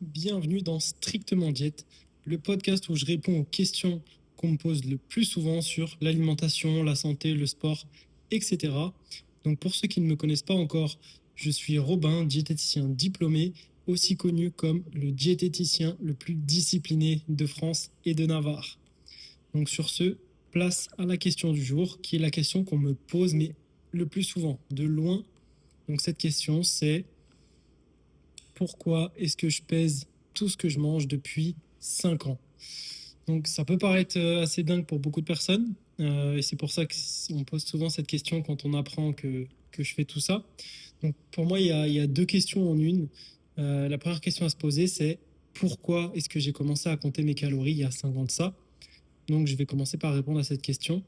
Bienvenue dans Strictement Diète, le podcast où je réponds aux questions qu'on me pose le plus souvent sur l'alimentation, la santé, le sport, etc. Donc pour ceux qui ne me connaissent pas encore, je suis Robin, diététicien diplômé, aussi connu comme le diététicien le plus discipliné de France et de Navarre. Donc sur ce, place à la question du jour, qui est la question qu'on me pose, mais le plus souvent, de loin. Donc cette question, c'est pourquoi est-ce que je pèse tout ce que je mange depuis 5 ans? Donc ça peut paraître assez dingue pour beaucoup de personnes, et c'est pour ça qu'on pose souvent cette question quand on apprend que je fais tout ça. Donc pour moi, il y a deux questions en une. La première question à se poser, c'est pourquoi est-ce que j'ai commencé à compter mes calories il y a 5 ans de ça? Donc je vais commencer par répondre à cette question.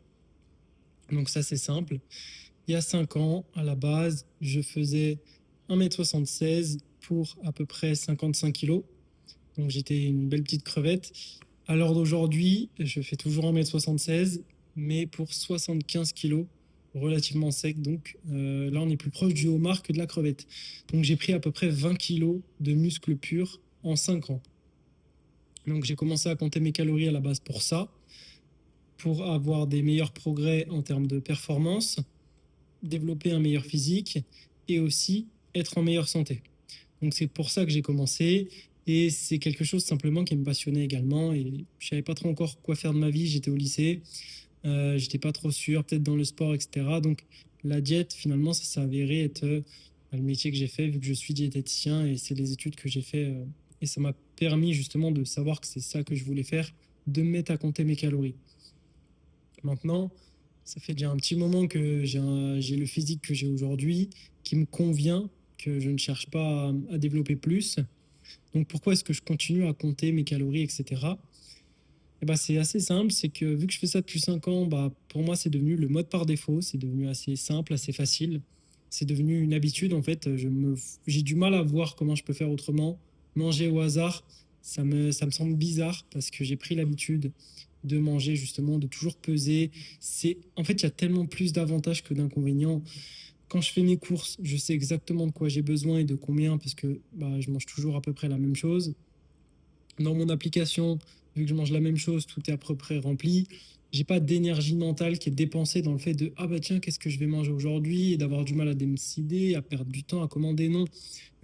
Donc ça, c'est simple. Il y a 5 ans, à la base, je faisais 1,76 m pour à peu près 55 kilos. Donc j'étais une belle petite crevette. À l'heure d'aujourd'hui, je fais toujours 1,76 m, mais pour 75 kilos, relativement sec. Donc là, on est plus proche du homard que de la crevette. Donc j'ai pris à peu près 20 kilos de muscles purs en 5 ans. Donc j'ai commencé à compter mes calories à la base pour ça, pour avoir des meilleurs progrès en termes de performance, développer un meilleur physique et aussi être en meilleure santé. Donc c'est pour ça que j'ai commencé et c'est quelque chose simplement qui me passionnait également et je savais pas trop encore quoi faire de ma vie, j'étais au lycée, j'étais pas trop sûr, peut-être dans le sport, etc. Donc la diète, finalement, ça s'est avéré être le métier que j'ai fait vu que je suis diététicien et c'est les études que j'ai fait et ça m'a permis justement de savoir que c'est ça que je voulais faire, de me mettre à compter mes calories. Maintenant, ça fait déjà un petit moment que j'ai le physique que j'ai aujourd'hui, qui me convient, que je ne cherche pas à développer plus. Donc pourquoi est-ce que je continue à compter mes calories, etc. Et bah, c'est assez simple, c'est que vu que je fais ça depuis 5 ans, bah, pour moi c'est devenu le mode par défaut, c'est devenu assez simple, assez facile. C'est devenu une habitude en fait, j'ai du mal à voir comment je peux faire autrement. Manger au hasard, ça me semble bizarre parce que j'ai pris l'habitude de manger justement, de toujours peser. En fait, il y a tellement plus d'avantages que d'inconvénients. Quand je fais mes courses, je sais exactement de quoi j'ai besoin et de combien parce que bah, je mange toujours à peu près la même chose. Dans mon application, vu que je mange la même chose, tout est à peu près rempli. J'ai pas d'énergie mentale qui est dépensée dans le fait de ah bah tiens, qu'est-ce que je vais manger aujourd'hui et d'avoir du mal à décider, à perdre du temps, à commander. Non,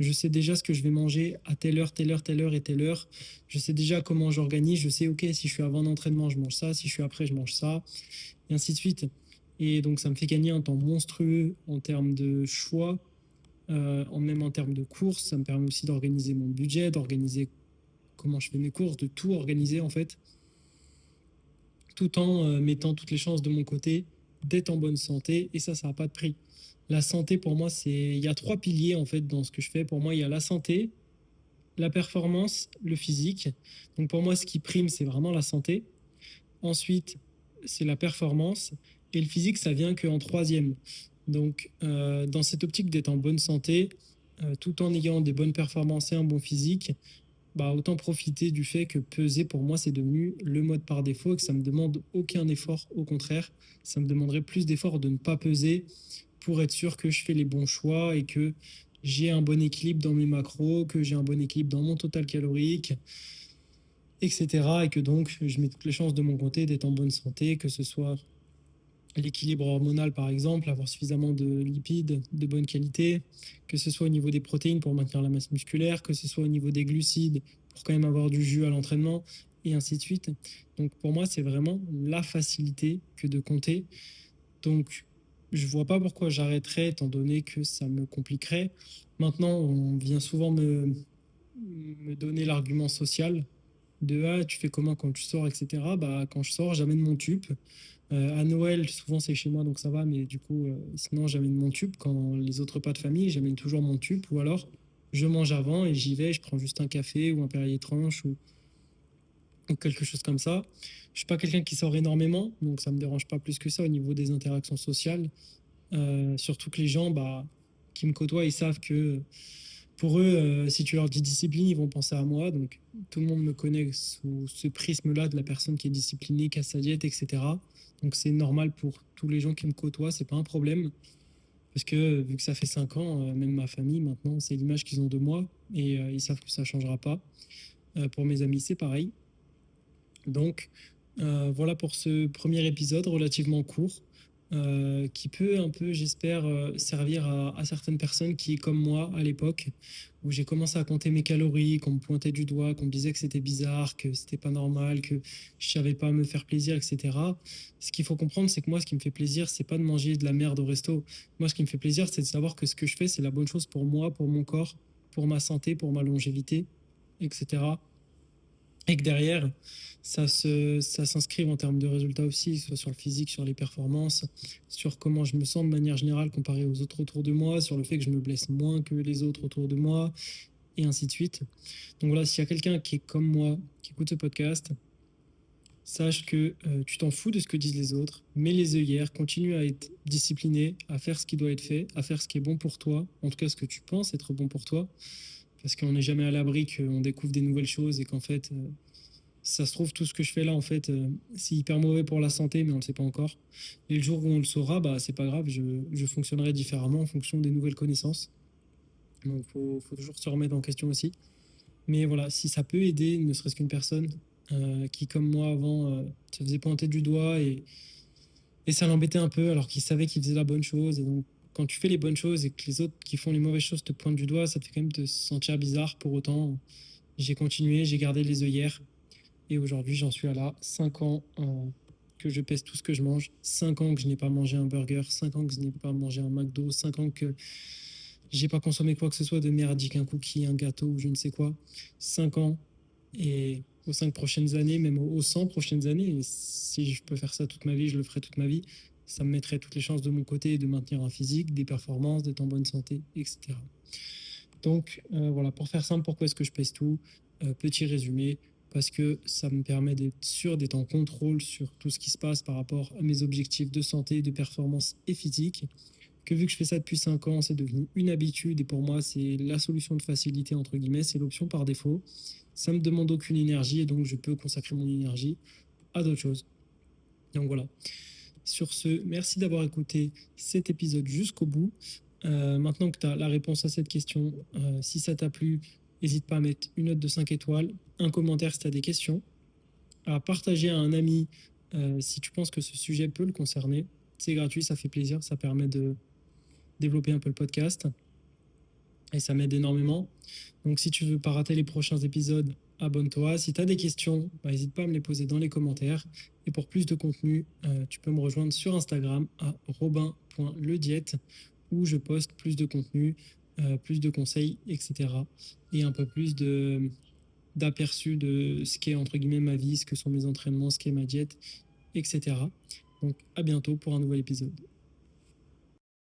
je sais déjà ce que je vais manger à telle heure, telle heure, telle heure et telle heure. Je sais déjà comment j'organise. Je sais, ok, si je suis avant l'entraînement, je mange ça. Si je suis après, je mange ça. Et ainsi de suite. Et donc, ça me fait gagner un temps monstrueux en termes de choix, même en termes de courses. Ça me permet aussi d'organiser mon budget, d'organiser comment je fais mes courses, de tout organiser en fait, tout en mettant toutes les chances de mon côté d'être en bonne santé. Et ça n'a pas de prix. La santé, pour moi, il y a trois piliers en fait dans ce que je fais. Pour moi, il y a la santé, la performance, le physique. Donc pour moi, ce qui prime, c'est vraiment la santé. Ensuite, c'est la performance. Et le physique, ça vient qu'en troisième. Donc, dans cette optique d'être en bonne santé, tout en ayant des bonnes performances et un bon physique, bah, autant profiter du fait que peser, pour moi, c'est devenu le mode par défaut et que ça me demande aucun effort. Au contraire, ça me demanderait plus d'efforts de ne pas peser pour être sûr que je fais les bons choix et que j'ai un bon équilibre dans mes macros, que j'ai un bon équilibre dans mon total calorique, etc. Et que donc, je mets toutes les chances de mon côté d'être en bonne santé, que ce soit l'équilibre hormonal par exemple, avoir suffisamment de lipides de bonne qualité, que ce soit au niveau des protéines pour maintenir la masse musculaire, que ce soit au niveau des glucides pour quand même avoir du jus à l'entraînement, et ainsi de suite. Donc pour moi, c'est vraiment la facilité que de compter. Donc je vois pas pourquoi j'arrêterais étant donné que ça me compliquerait. Maintenant, on vient souvent me donner l'argument social de ah, tu fais comment quand tu sors, etc. Bah, quand je sors, j'amène mon tube. À Noël, souvent c'est chez moi donc ça va, mais du coup, sinon j'amène mon tube. Quand les autres repas de famille, j'amène toujours mon tube. Ou alors, je mange avant et j'y vais, je prends juste un café ou un Perrier tranche ou quelque chose comme ça. Je suis pas quelqu'un qui sort énormément, donc ça me dérange pas plus que ça au niveau des interactions sociales. Surtout que les gens bah, qui me côtoient, ils savent que pour eux, si tu leur dis discipline, ils vont penser à moi. Donc, tout le monde me connaît sous ce prisme-là de la personne qui est disciplinée, qui a sa diète, etc. Donc, c'est normal pour tous les gens qui me côtoient, c'est pas un problème. Parce que vu que ça fait 5 ans, même ma famille maintenant, c'est l'image qu'ils ont de moi et ils savent que ça changera pas. Pour mes amis, c'est pareil. Donc voilà pour ce premier épisode relativement court, qui peut un peu, j'espère, servir à certaines personnes qui, comme moi à l'époque, où j'ai commencé à compter mes calories, qu'on me pointait du doigt, qu'on me disait que c'était bizarre, que c'était pas normal, que je savais pas me faire plaisir, etc. Ce qu'il faut comprendre, c'est que moi, ce qui me fait plaisir, c'est pas de manger de la merde au resto. Moi, ce qui me fait plaisir, c'est de savoir que ce que je fais, c'est la bonne chose pour moi, pour mon corps, pour ma santé, pour ma longévité, etc. Et que derrière, ça s'inscrive en termes de résultats aussi, soit sur le physique, sur les performances, sur comment je me sens de manière générale comparé aux autres autour de moi, sur le fait que je me blesse moins que les autres autour de moi, et ainsi de suite. Donc voilà, s'il y a quelqu'un qui est comme moi, qui écoute ce podcast, sache que tu t'en fous de ce que disent les autres, mets les œillères, continue à être discipliné, à faire ce qui doit être fait, à faire ce qui est bon pour toi, en tout cas ce que tu penses être bon pour toi, parce qu'on n'est jamais à l'abri qu'on découvre des nouvelles choses et qu'en fait, ça se trouve, tout ce que je fais là, en fait, c'est hyper mauvais pour la santé, mais on ne le sait pas encore. Et le jour où on le saura, bah, c'est pas grave, je fonctionnerai différemment en fonction des nouvelles connaissances. Donc, faut toujours se remettre en question aussi. Mais voilà, si ça peut aider, ne serait-ce qu'une personne qui, comme moi avant, se faisait pointer du doigt et ça l'embêtait un peu, alors qu'il savait qu'il faisait la bonne chose. Et donc, quand tu fais les bonnes choses et que les autres qui font les mauvaises choses te pointent du doigt, ça te fait quand même te sentir bizarre. Pour autant, j'ai continué, j'ai gardé les œillères. Et aujourd'hui, j'en suis à là, 5 ans que je pèse tout ce que je mange, 5 ans que je n'ai pas mangé un burger, 5 ans que je n'ai pas mangé un McDo, 5 ans que j'ai pas consommé quoi que ce soit de merdique, un cookie, un gâteau ou je ne sais quoi. 5 ans et aux 5 prochaines années, même aux 100 prochaines années, et si je peux faire ça toute ma vie, je le ferai toute ma vie. Ça me mettrait toutes les chances de mon côté de maintenir un physique, des performances, d'être en bonne santé, etc. Donc voilà, pour faire simple, pourquoi est-ce que je pèse tout? Petit résumé, parce que ça me permet d'être sûr d'être en contrôle sur tout ce qui se passe par rapport à mes objectifs de santé, de performance et physique. Que vu que je fais ça depuis 5 ans, c'est devenu une habitude et pour moi, c'est la solution de facilité, entre guillemets, c'est l'option par défaut. Ça me demande aucune énergie et donc je peux consacrer mon énergie à d'autres choses. Donc voilà. Sur ce, merci d'avoir écouté cet épisode jusqu'au bout. Maintenant que tu as la réponse à cette question, si ça t'a plu, n'hésite pas à mettre une note de 5 étoiles, un commentaire si tu as des questions, à partager à un ami si tu penses que ce sujet peut le concerner. C'est gratuit, ça fait plaisir, ça permet de développer un peu le podcast et ça m'aide énormément. Donc si tu veux pas rater les prochains épisodes, abonne-toi. Si tu as des questions, n'hésite pas à me les poser dans les commentaires. Et pour plus de contenu, tu peux me rejoindre sur Instagram à robin.lediète où je poste plus de contenu, plus de conseils, etc. Et un peu plus d'aperçu de ce qu'est entre guillemets ma vie, ce que sont mes entraînements, ce qu'est ma diète, etc. Donc à bientôt pour un nouvel épisode.